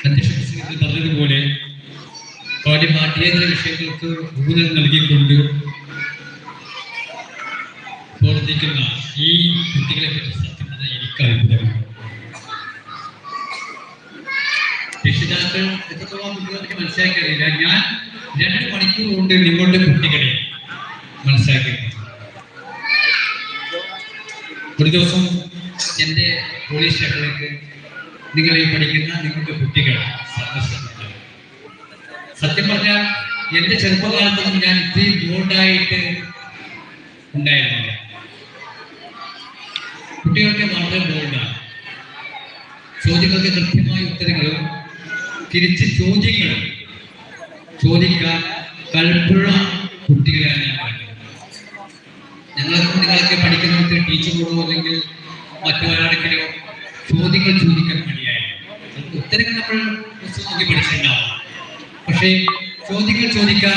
അധ്യക്ഷ പ്രസംഗത്തിൽ പറഞ്ഞതുപോലെ പാഠ്യേതര വിഷയങ്ങൾക്ക് ഊന്നൽ നൽകിക്കൊണ്ട് പ്രവർത്തിക്കുന്ന ഈ കുട്ടികളെ പറ്റി സത്യം പറഞ്ഞാൽ എനിക്ക് അത്ഭുതമാണ്. രക്ഷിതാക്കൾ എത്രത്തോളം കുട്ടികളെ മനസ്സിലാക്കി അറിയില്ല. ഞാൻ 2 മണിക്കൂർ കൊണ്ട് നിങ്ങളുടെ കുട്ടികളെ മനസ്സിലാക്കിയിട്ടുണ്ട്. ഒരു ദിവസം എൻ്റെ പോലീസ് സ്റ്റേഷനിലേക്ക് നിങ്ങളെ പഠിക്കുന്ന നിങ്ങളുടെ കുട്ടികൾ സന്ദർശിച്ചിട്ടുണ്ട്. സത്യം പറഞ്ഞാൽ എൻ്റെ ചെറുപ്പകാലത്തൊന്നും ഞാൻ ഇത്രയും ബോൾഡായിട്ട് ഉണ്ടായിരുന്നില്ല. കുട്ടികൾക്ക് വളരെ ബോൾഡാണ്. ചോദ്യങ്ങൾക്ക് കൃത്യമായ ഉത്തരങ്ങളും തിരിച്ച് ചോദ്യങ്ങളും ചോദിക്കാൻ കൽപ്പുള്ള കുട്ടികളാണ് നിങ്ങളൊക്കെ പഠിക്കുന്നത്. ടീച്ചറോടോ അല്ലെങ്കിൽ മറ്റൊരാളെങ്കിലോ ചോദ്യങ്ങൾ ചോദിക്കാൻ മടിയായിരുന്നു. ഉത്തരങ്ങൾ നമ്മൾ പുസ്തകം നോക്കി പഠിച്ചിട്ടുണ്ടാവും. പക്ഷേ ചോദ്യങ്ങൾ ചോദിക്കാൻ